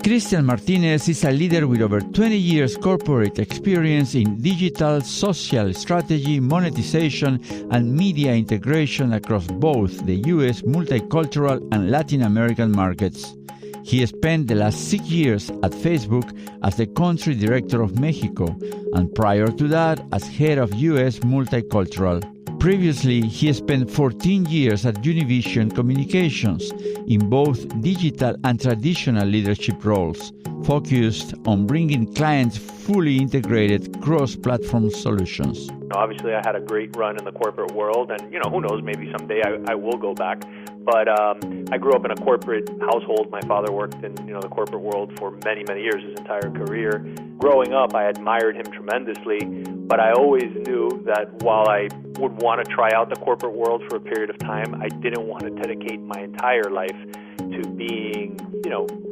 Cristian Martinez is a leader with over 20 years corporate experience in digital, social strategy, monetization, and media integration across both the U.S. multicultural and Latin American markets. He spent the last 6 years at Facebook as the country director of Mexico, and prior to that as head of U.S. multicultural. Previously, he spent 14 years at Univision Communications in both digital and traditional leadership roles, focused on bringing clients fully integrated cross-platform solutions. Obviously, I had a great run in the corporate world, and who knows, maybe someday I will go back. But I grew up in a corporate household. My father worked in the corporate world for many, many years, his entire career. Growing up, I admired him tremendously, but I always knew that while I would want to try out the corporate world for a period of time, I didn't want to dedicate my entire life to being,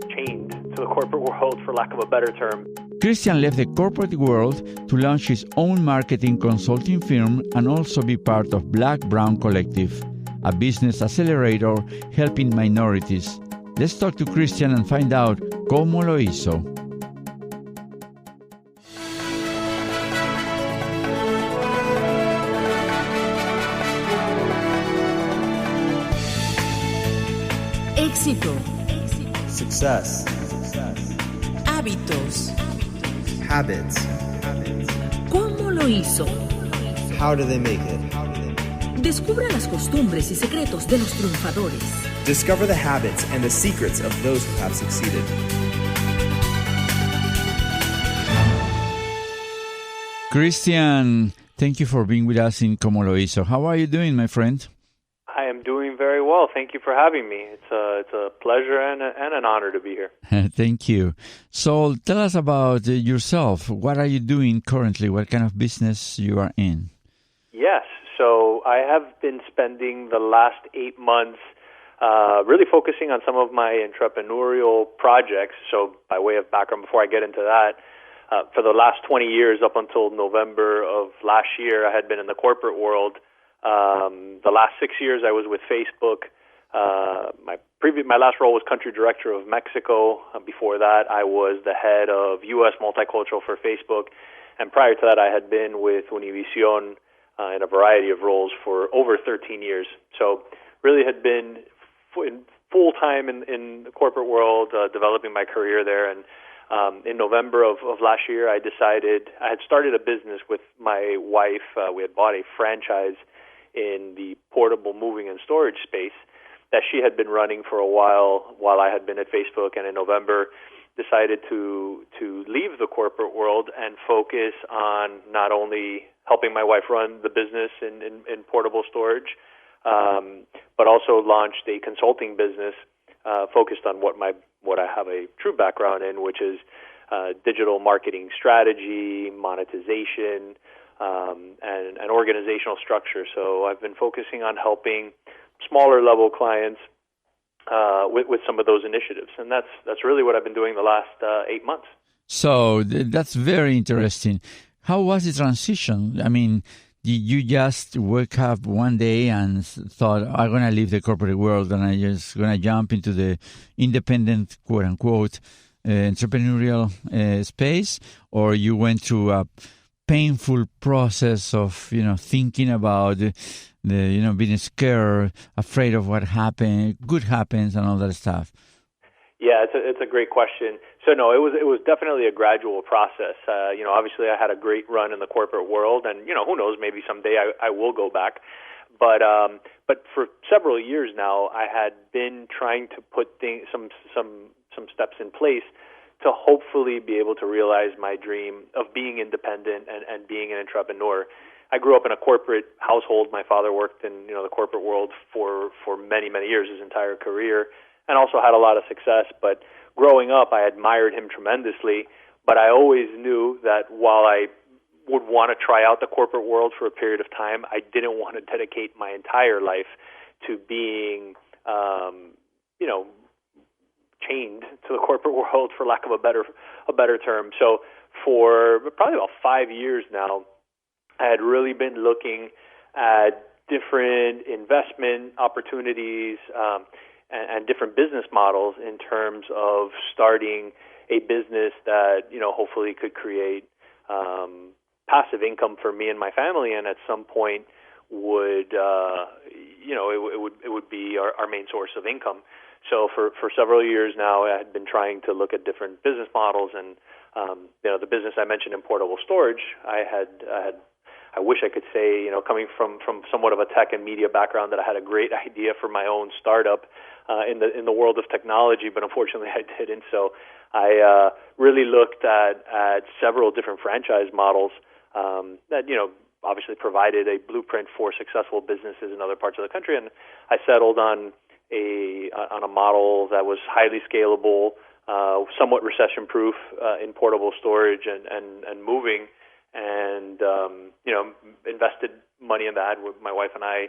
chained to the corporate world, for lack of a better term. Cristian left the corporate world to launch his own marketing consulting firm and also be part of Black Brown Collective, a business accelerator helping minorities. Let's talk to Cristian and find out Cómo Lo Hizo. Éxito. Success. Hábitos. Habits. ¿Cómo lo hizo? How do they make it? Descubra las costumbres y secretos de los triunfadores. Discover the habits and the secrets of those who have succeeded. Cristian, thank you for being with us in Cómo Lo Hizo. How are you doing, my friend? I am doing very well. Thank you for having me. It's a pleasure and an honor to be here. Thank you. So tell us about yourself. What are you doing currently? What kind of business you are in? Yes. So I have been spending the last 8 months really focusing on some of my entrepreneurial projects. So by way of background, before I get into that, for the last 20 years up until November of last year, I had been in the corporate world. The last 6 years I was with Facebook. My last role was country director of Mexico. Before that, I was the head of U.S. multicultural for Facebook. And prior to that, I had been with Univision in a variety of roles for over 13 years. So really had been full-time in the corporate world, developing my career there. And in November of last year, I had started a business with my wife. We had bought a franchise in the portable moving and storage space that she had been running for a while I had been at Facebook, and in November decided to leave the corporate world and focus on not only helping my wife run the business in portable storage, but also launched a consulting business focused on what I have a true background in, which is digital marketing strategy, monetization, and organizational structure. So I've been focusing on helping smaller level clients with some of those initiatives, and that's really what I've been doing the last 8 months. So that's very interesting. How was the transition? I mean, did you just wake up one day and thought, I'm going to leave the corporate world and I'm just going to jump into the independent, quote unquote, entrepreneurial space, or you went through a painful process of thinking about the being scared, afraid of what good happens, and all that stuff? Yeah, it's a great question. So no, it was definitely a gradual process. Obviously I had a great run in the corporate world, and who knows, maybe someday I will go back. But for several years now, I had been trying to put some steps in place to hopefully be able to realize my dream of being independent and being an entrepreneur. I grew up in a corporate household. My father worked in the corporate world for many, many years, his entire career, and also had a lot of success. But growing up, I admired him tremendously, but I always knew that while I would want to try out the corporate world for a period of time, I didn't want to dedicate my entire life to being chained to the corporate world, for lack of a better term. So for probably about 5 years now, I had really been looking at different investment opportunities, and different business models in terms of starting a business that, hopefully could create passive income for me and my family, and at some point would, it would be our main source of income. So for several years now, I had been trying to look at different business models, and the business I mentioned in portable storage, I wish I could say, coming from somewhat of a tech and media background, that I had a great idea for my own startup in the world of technology, but unfortunately I didn't. So I really looked at several different franchise models that obviously provided a blueprint for successful businesses in other parts of the country, and I settled on a model that was highly scalable, somewhat recession-proof in portable storage and moving, and invested money in that. My wife and I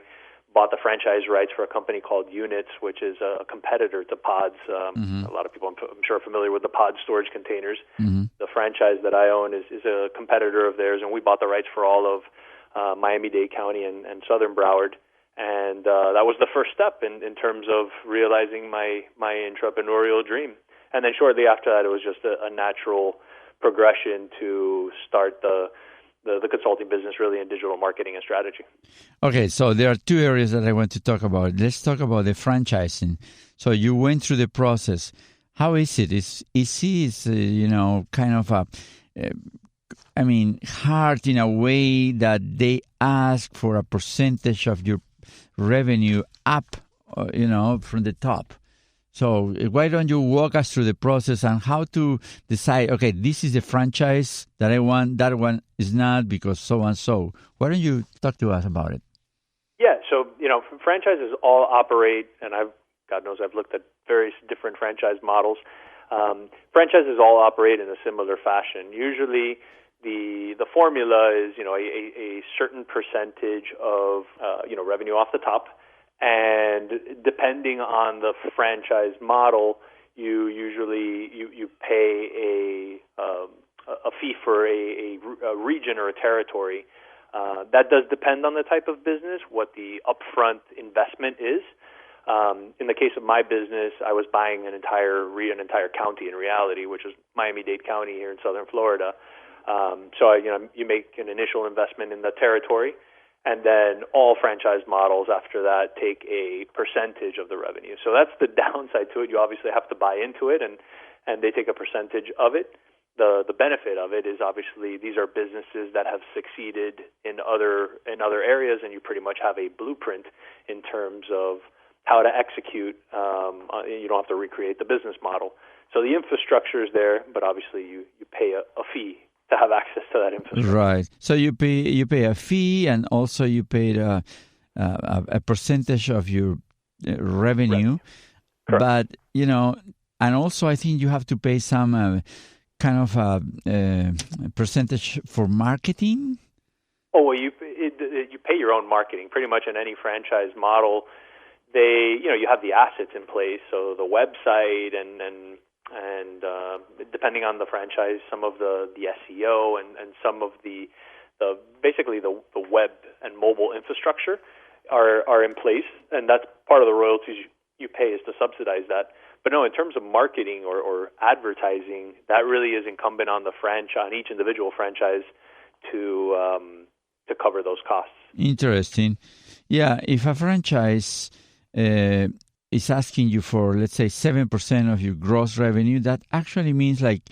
bought the franchise rights for a company called Units, which is a competitor to Pods. A lot of people, I'm sure, are familiar with the Pod storage containers. The franchise that I own is a competitor of theirs, and we bought the rights for all of Miami-Dade County and Southern Broward. And that was the first step in terms of realizing my entrepreneurial dream. And then shortly after that, it was just a natural progression to start the consulting business, really, in digital marketing and strategy. Okay, so there are two areas that I want to talk about. Let's talk about the franchising. So you went through the process. How is it? Is kind of hard in a way that they ask for a percentage of your revenue up, from the top. So why don't you walk us through the process and how to decide, okay, this is the franchise that I want, that one is not because so and so. Why don't you talk to us about it? Yeah, so, franchises all operate, and God knows I've looked at various different franchise models. Franchises all operate in a similar fashion. Usually the formula is, a certain percentage of, revenue off the top. And depending on the franchise model, you usually you pay a fee for a region or a territory. That does depend on the type of business, what the upfront investment is. In the case of my business, I was buying an entire county in reality, which is Miami-Dade County here in southern Florida. So you make an initial investment in the territory, and then all franchise models after that take a percentage of the revenue. So that's the downside to it. You obviously have to buy into it, and they take a percentage of it. The benefit of it is obviously these are businesses that have succeeded in other areas, and you pretty much have a blueprint in terms of how to execute. You don't have to recreate the business model. So the infrastructure is there, but obviously you pay a fee to have access to that infrastructure. Right. So you pay a fee, and also you paid a percentage of your revenue. But and also I think you have to pay some kind of a percentage for marketing. Oh well, you pay your own marketing pretty much in any franchise model. You have the assets in place, so the website and depending on the franchise, some of the SEO and some of the basically the web and mobile infrastructure are in place, and that's part of the royalties you pay is to subsidize that. But no, in terms of marketing or advertising, that really is incumbent on on each individual franchise to cover those costs. Interesting. Yeah, if a franchise is asking you for, let's say, 7% of your gross revenue, that actually means like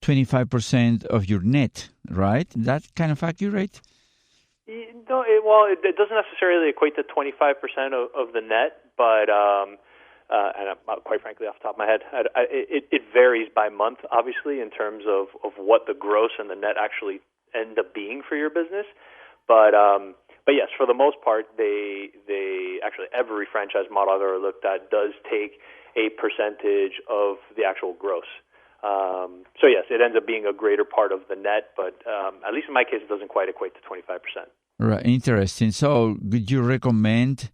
25% of your net, right? That's kind of accurate? No, it doesn't necessarily equate to 25% of the net, but and quite frankly, off the top of my head, it varies by month, obviously, in terms of what the gross and the net actually end up being for your business. But yes, for the most part, they actually every franchise model I've ever looked at does take a percentage of the actual gross. So yes, it ends up being a greater part of the net, but at least in my case, it doesn't quite equate to 25%. Right, interesting. So would you recommend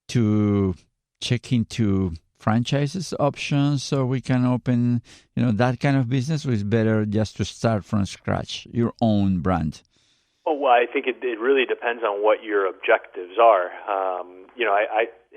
to check into franchises options so we can open, that kind of business, or is better just to start from scratch, your own brand? Oh, well, I think it really depends on what your objectives are.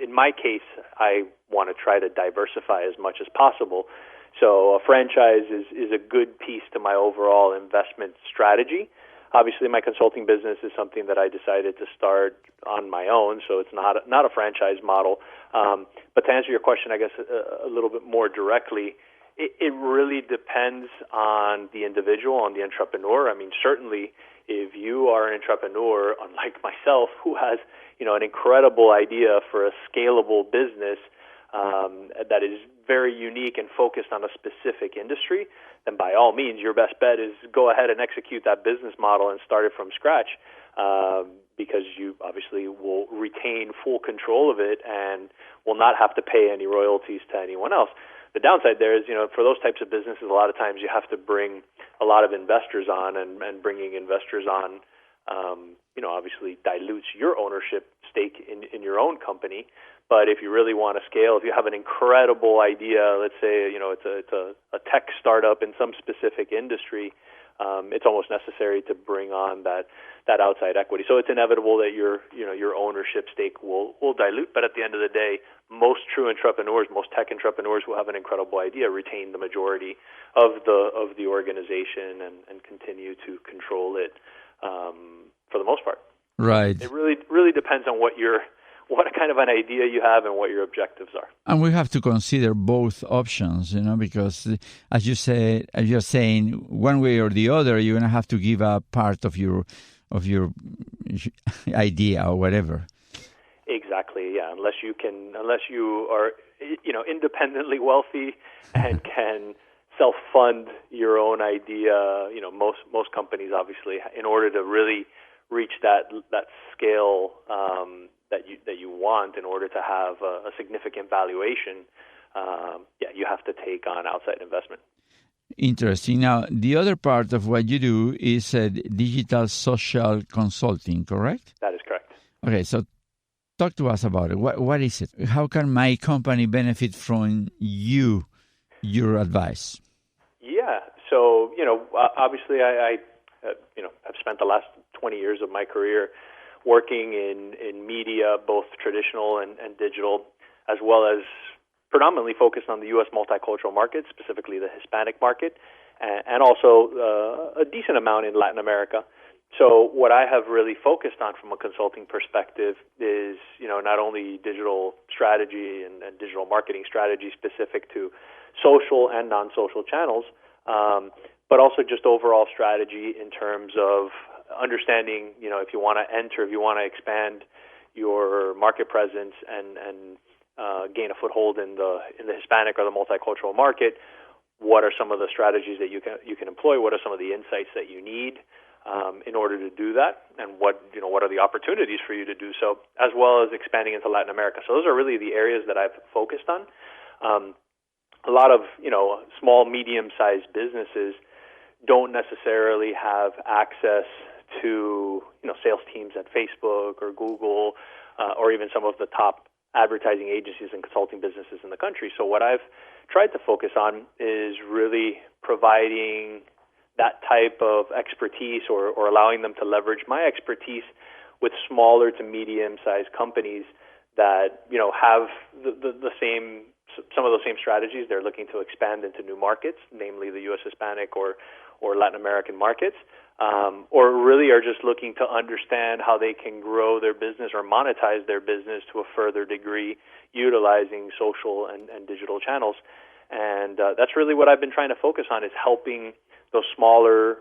In my case, I want to try to diversify as much as possible. So a franchise is a good piece to my overall investment strategy. Obviously, my consulting business is something that I decided to start on my own, so it's not a franchise model. But to answer your question, I guess a little bit more directly, it really depends on the individual, on the entrepreneur. I mean, certainly, if you are an entrepreneur, unlike myself, who has an incredible idea for a scalable business that is very unique and focused on a specific industry, then by all means, your best bet is go ahead and execute that business model and start it from scratch, because you obviously will retain full control of it and will not have to pay any royalties to anyone else. The downside there is, for those types of businesses, a lot of times you have to bring a lot of investors on, and bringing investors on, obviously dilutes your ownership stake in your own company. But if you really want to scale, if you have an incredible idea, let's say, it's a tech startup in some specific industry, it's almost necessary to bring on that outside equity. So it's inevitable that your ownership stake will dilute. But at the end of the day, most true entrepreneurs, most tech entrepreneurs who have an incredible idea retain the majority of the organization and continue to control it for the most part. Right. It really depends on what kind of an idea you have and what your objectives are. And we have to consider both options, because as you're saying, one way or the other, you're going to have to give up part of your idea or whatever. Exactly. Yeah. Unless you are, independently wealthy and can self-fund your own idea. Most companies, obviously, in order to really reach that scale that you want, in order to have a significant valuation, you have to take on outside investment. Interesting. Now, the other part of what you do is digital social consulting, correct? That is correct. Okay, so talk to us about it. What is it? How can my company benefit from your advice? Yeah. So, obviously I have spent the last 20 years of my career working in media, both traditional and digital, as well as predominantly focused on the U.S. multicultural market, specifically the Hispanic market, and also a decent amount in Latin America. So what I have really focused on from a consulting perspective is, not only digital strategy and digital marketing strategy specific to social and non-social channels, but also just overall strategy in terms of understanding, if you want to expand your market presence and gain a foothold in the Hispanic or the multicultural market, what are some of the strategies that you can employ? What are some of the insights that you need in order to do that? And what are the opportunities for you to do so, as well as expanding into Latin America? So those are really the areas that I've focused on. A lot of small, medium-sized businesses don't necessarily have access to sales teams at Facebook or Google or even some of the top advertising agencies and consulting businesses in the country. So what I've tried to focus on is really providing that type of expertise or allowing them to leverage my expertise with smaller to medium-sized companies that have some of those same strategies. They're looking to expand into new markets, namely the U.S. Hispanic or Latin American markets, or really are just looking to understand how they can grow their business or monetize their business to a further degree utilizing social and digital channels. And that's really what I've been trying to focus on, is helping those smaller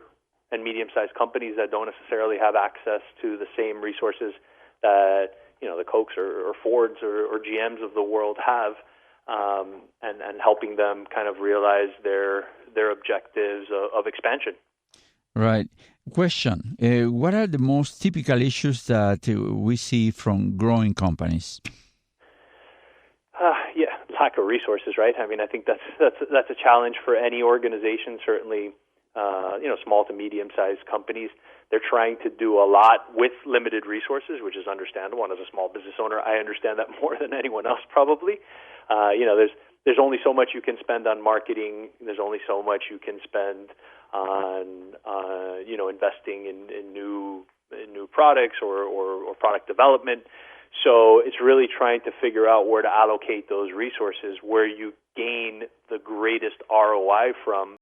and medium-sized companies that don't necessarily have access to the same resources that the Cokes or Fords or GMs of the world have, and helping them kind of realize their objectives of expansion. Right. Question. What are the most typical issues that we see from growing companies? Lack of resources, right? I mean, I think that's a challenge for any organization, certainly, small to medium-sized companies. They're trying to do a lot with limited resources, which is understandable. And as a small business owner, I understand that more than anyone else probably. There's only so much you can spend on marketing. There's only so much you can spend on investing in new products or product development. So it's really trying to figure out where to allocate those resources, where you gain the greatest ROI from,